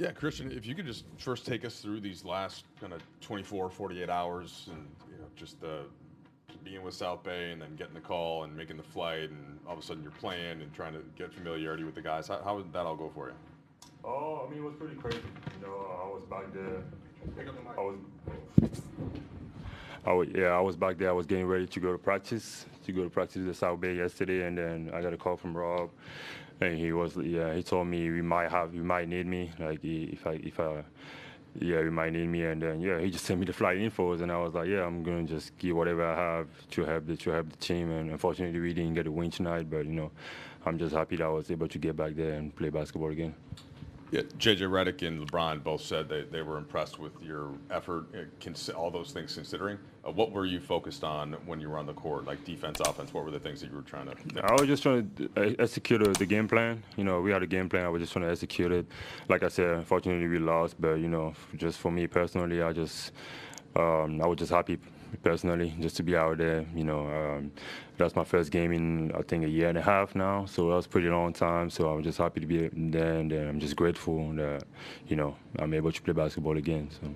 Yeah, Christian, if you could just first take us through these last kind of 24, 48 hours and just being with South Bay and then getting the call and making the flight and all of a sudden you're playing and trying to get familiarity with the guys. How did that all go for you? Oh, I mean, it was pretty crazy. I was back there. I was back there. I was getting ready to go to practice. To South Bay yesterday, and then I got a call from Rob, and he told me we might need me, like we might need me, and then he just sent me the flight infos, and I was like, I'm gonna just give whatever I have to help the team, and unfortunately we didn't get a win tonight, but I'm just happy that I was able to get back there and play basketball again. Yeah, JJ Redick and LeBron both said they were impressed with your effort, all those things considering. What were you focused on when you were on the court, like defense, offense? What were the things that you were trying to? I was just trying to execute the game plan. We had a game plan. I was just trying to execute it. Like I said, unfortunately we lost, but just for me personally, I was just happy personally just to be out there. That's my first game in I think a year and a half now, so that was a pretty long time. So I'm just happy to be there, and I'm just grateful that I'm able to play basketball again. So.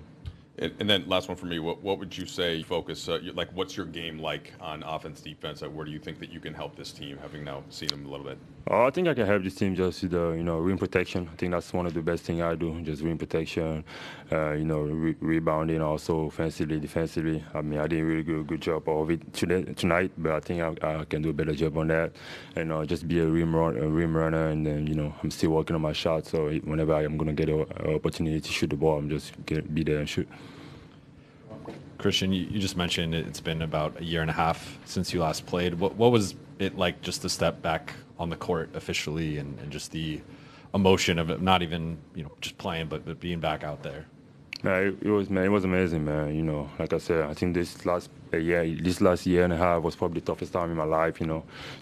And then last one for me, what would you say focus, like what's your game like on offense, defense? Where do you think that you can help this team, having now seen them a little bit? I think I can help this team just with the, rim protection. I think that's one of the best things I do, just rim protection, rebounding also offensively, defensively. I mean, I didn't really do a good job of it tonight, but I think I can do a better job on that. And just be a rim runner, and then, I'm still working on my shot, so whenever I'm going to get an opportunity to shoot the ball, I'm just going to be there and shoot. Christian, you just mentioned it's been about a year and a half since you last played. What was it like just to step back on the court officially and just the emotion of it, not even just playing, but being back out there? It was amazing, man. Like I said, I think this last year and a half was probably the toughest time in my life.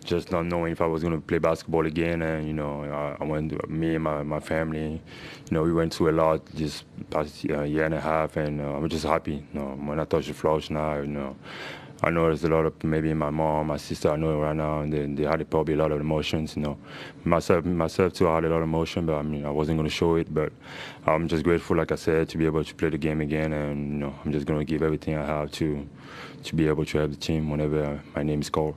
Just not knowing if I was going to play basketball again, and I went, me and my family, we went through a lot this past year and a half, and I'm just happy. When I touch the floor now, I know there's a lot of maybe my mom, my sister, I know right now, and they had probably a lot of emotions. Myself too, I had a lot of emotion, but I mean, I wasn't going to show it. But I'm just grateful, like I said, to be able to play the game again, and I'm just going to give everything I have to be able to help the team whenever my name is called.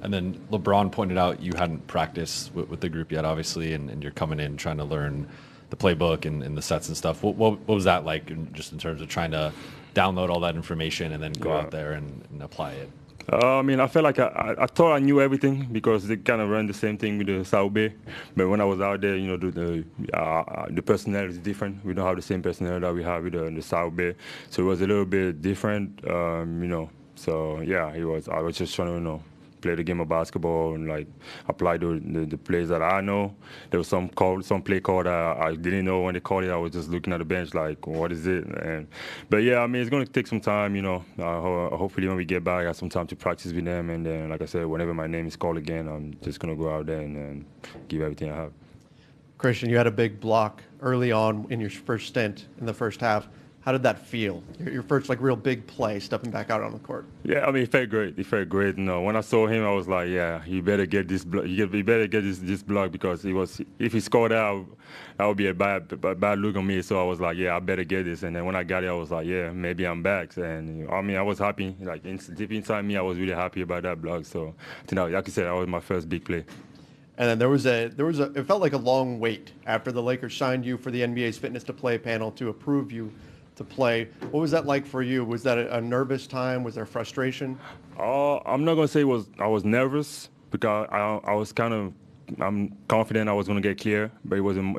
And then LeBron pointed out you hadn't practiced with the group yet, obviously, and you're coming in trying to learn the playbook and the sets and stuff. What was that like, just in terms of trying to download all that information and then go out there and apply it? I mean, I felt like I thought I knew everything because they kind of run the same thing with the South Bay. But when I was out there, the personnel is different. We don't have the same personnel that we have with the South Bay. So it was a little bit different, So, yeah, I was just trying to, play the game of basketball and like apply the plays that I know. There was some play call that I didn't know when they called it. I was just looking at the bench like, what is it? But yeah, I mean, it's going to take some time. Hopefully when we get back, I have some time to practice with them. And then, like I said, whenever my name is called again, I'm just going to go out there and give everything I have. Christian, you had a big block early on in your first stint in the first half. How did that feel? Your first real big play, stepping back out on the court. Yeah, I mean, it felt great. When I saw him, I was like, yeah, you better get this block. You better get this block because if he scored that would be a bad look on me. So I was like, yeah, I better get this. And then when I got it, I was like, yeah, maybe I'm back. And I mean, I was happy. Like deep inside me, I was really happy about that block. So I think, like you said, that was my first big play. And then there was it felt like a long wait after the Lakers signed you for the NBA's Fitness to Play panel to approve you to play. What was that like for you? Was that a nervous time? Was there frustration? I'm not gonna say I was nervous because I'm confident I was gonna get clear, but it wasn't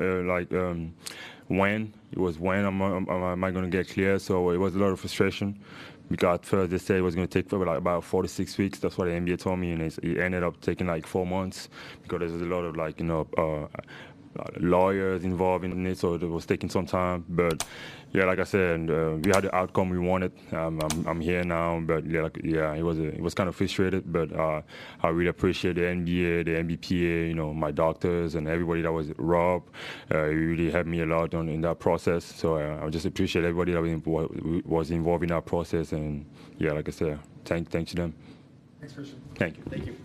when. It was when am I gonna get clear? So it was a lot of frustration because at first they said it was gonna take for about 4 to 6 weeks. That's what the NBA told me, and it ended up taking like 4 months because there's a lot of lawyers involved in it, so it was taking some time. But yeah, like I said, we had the outcome we wanted. I'm here now, but it was kind of frustrated. But I really appreciate the NBA, the NBPA, my doctors and everybody that was Rob. He really helped me a lot in that process. So I just appreciate everybody that was involved in that process. And yeah, like I said, thanks to them. Thanks, Christian. Thank you. Thank you.